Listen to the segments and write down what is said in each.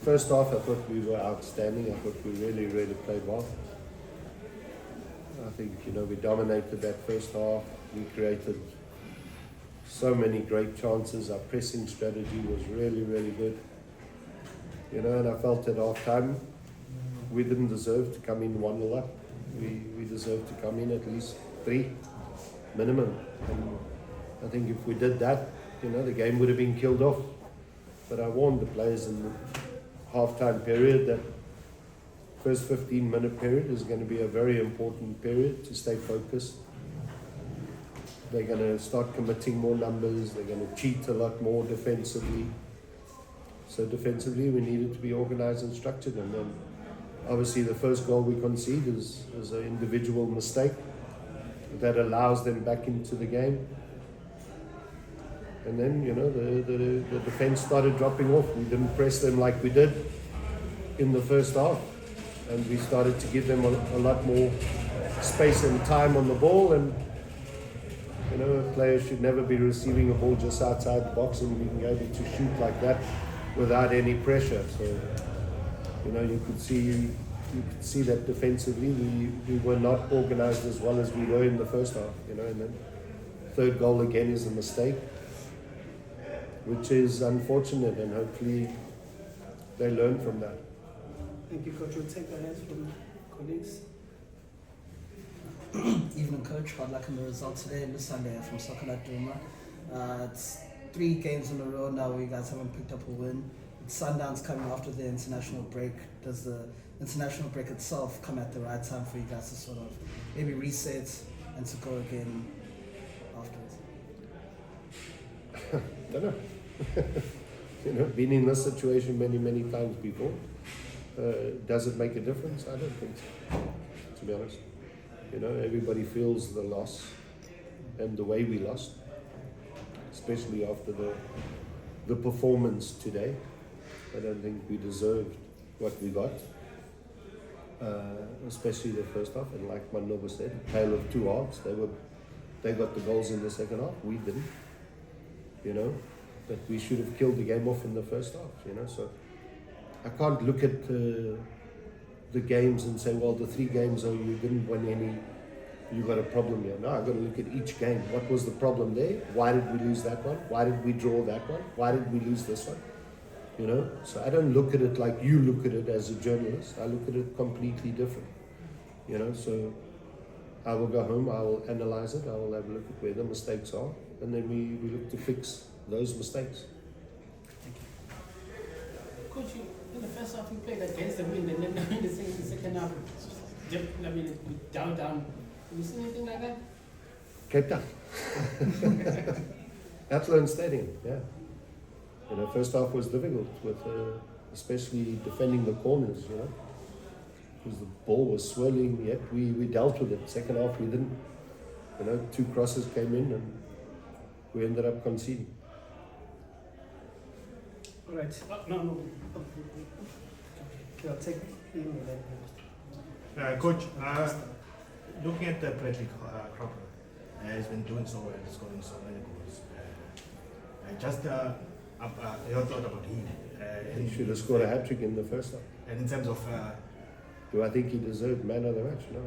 First half, I thought we were outstanding. I thought we really, really played well. I think, we dominated that first half. We created so many great chances. Our pressing strategy was really, really good. And I felt at half time, we didn't deserve to come in 1-0 up. We deserved to come in at least 3 minimum. And I think if we did that, the game would have been killed off. But I warned the players in the half-time period that first 15-minute period is going to be a very important period to stay focused. They're going to start committing more numbers. They're going to cheat a lot more defensively. So defensively, we needed to be organized and structured. And then, obviously, the first goal we concede is an individual mistake that allows them back into the game. And then, the defense started dropping off. We didn't press them like we did in the first half. And we started to give them a lot more space and time on the ball. And, a player should never be receiving a ball just outside the box and being able to shoot like that without any pressure. So, you could see that defensively we were not organized as well as we were in the first half, and then third goal again is a mistake, which is unfortunate, and hopefully they learn from that. Thank you, Coach. We'll take the hands from colleagues. Evening, Coach. Good luck on the result today, this Sunday from Sekhukhune United. It's 3 games in a row now where you guys haven't picked up a win. Sundown's coming after the international break. Does the international break itself come at the right time for you guys to sort of maybe reset and to go again afterwards? Don't know. Been in this situation many, many times before. Does it make a difference? I don't think so, to be honest. Everybody feels the loss and the way we lost, especially after the performance today. I don't think we deserved what we got, especially the first half. And like Manoba said, a tale of 2 halves. They got the goals in the second half. We didn't. But we should have killed the game off in the first half. So I can't look at the games and say, well, the 3 games, you didn't win any, you got a problem here. No, I've got to look at each game. What was the problem there? Why did we lose that one? Why did we draw that one? Why did we lose this one? So I don't look at it like you look at it as a journalist. I look at it completely different. So I will go home, I will analyze it, I will have a look at where the mistakes are, and then we look to fix those mistakes. Thank you. Coach, in the first half you played against the wind, and then in the second half, down. Have you seen anything like that? Cape Town. Athlone Stadium, yeah. First half was difficult with especially defending the corners, because the ball was swirling, yet we dealt with it. Second half we didn't. 2 crosses came in and we ended up conceding. All right. No. I'll take Coach, looking at the Bradley Grobler, he's been doing so well, scoring so many goals. Your thought about him? He should have scored a hat-trick in the first half. And in terms of... do I think he deserved man of the match? No.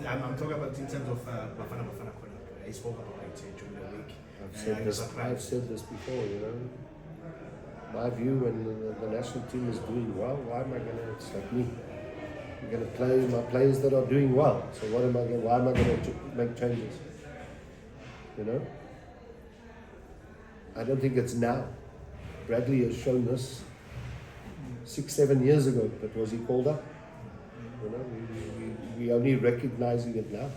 I'm talking about in terms of Bafana Kona. He spoke about it during the week. I've said this before, My view, when the national team is doing well, why am I going to, it's like me. I'm going to play my players that are doing well. So why am I going to make changes? I don't think it's now. Bradley has shown this 6-7 years ago, but was he called up? We only recognizing it now.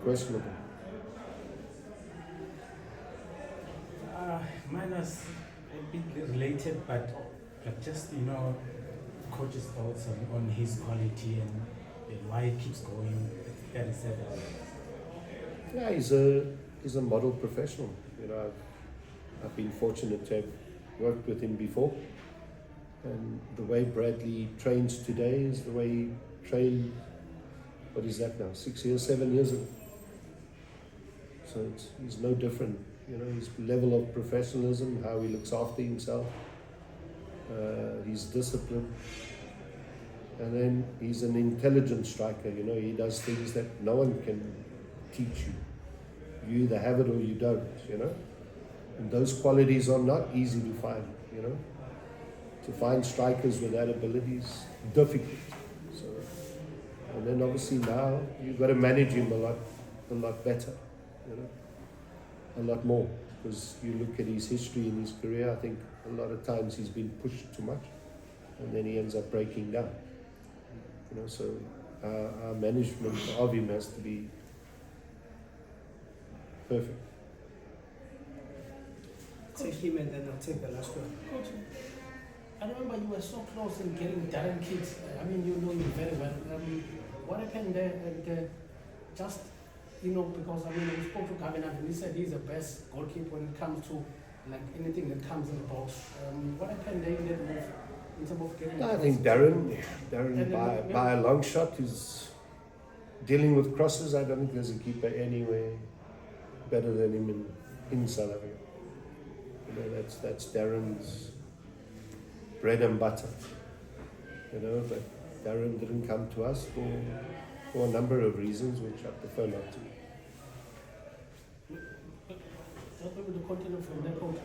Questionable. Mine was a bit related, but just coach's thoughts on his quality and why he keeps going at 37. Yeah, he's a model professional. I've been fortunate to have worked with him before, and the way Bradley trains today is the way he trained. What is that now? 7 years ago. So he's no different. His level of professionalism, how he looks after himself, He's disciplined. And then he's an intelligent striker, you know, he does things that no one can teach you. You either have it or you don't, you know. And those qualities are not easy to find, you know. To find strikers with that ability is difficult. So, and then obviously now you've got to manage him a lot better, you know, a lot more. Because you look at his history in his career, I think a lot of times he's been pushed too much, and then he ends up breaking down. You know, so our management of him has to be perfect. Take him and then I'll take the last one. Coach, I remember you were so close in getting Darren Keet. I mean, you know him very well. What happened there? And just, you know, because I mean, we spoke to Gavin and he said he's the best goalkeeper when it comes to like anything that comes in the box. What happened there in that move in terms of getting? I think Darren by a long shot is dealing with crosses. I don't think there's a keeper anywhere better than him in South Africa. You know, that's Darren's bread and butter. You know, but Darren didn't come to us for a number of reasons, which I prefer not to. Just maybe to continue from that point.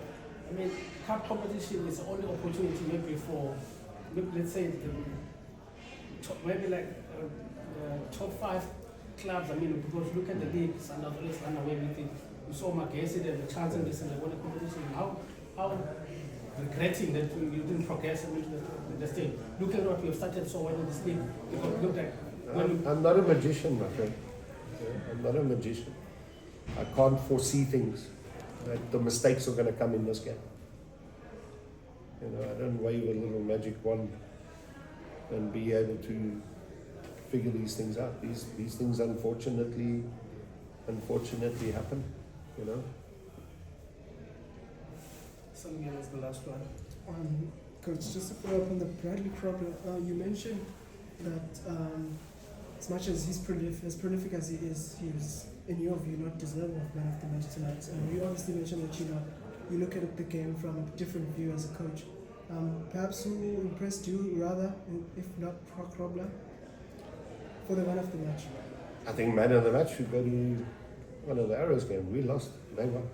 I mean, cup competition is the only opportunity maybe for, maybe let's say, maybe like top 5 clubs. I mean, because look at the league, Sundowns run away with it. You saw Magesi, there the chance in this and they won the competition. How regretting that you didn't progress into the stage. Look at what you have started so well in this league. It looked like I'm not a magician, my friend. Yeah, I'm not a magician. I can't foresee things. Like the mistakes are going to come in this game. You know, I don't wave a little magic wand and be able to figure these things out. These things unfortunately happen. You know. Something else, the last one. Coach, just to follow up on the Bradley Grobler, you mentioned that as much as he's as prolific as he is, he's, in your view, not deserving of man of the match tonight. You obviously mentioned that you look at the game from a different view as a coach. Perhaps who impressed you rather, if not Grobler, for the man of the match? I think man of the match should go to one of the Arrows games. We lost. They won.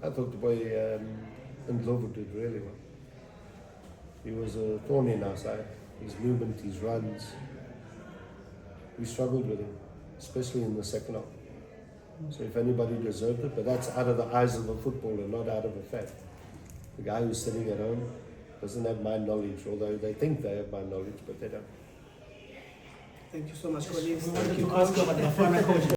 I thought the boy Ndlovu did really well. He was a thorn in our side. His movement, his runs. We struggled with him, especially in the second half. So if anybody deserved it, but that's out of the eyes of a footballer, not out of a fan. The guy who's sitting at home doesn't have my knowledge, although they think they have my knowledge, but they don't. Thank you so much, colleagues. We wanted to ask about the final coach.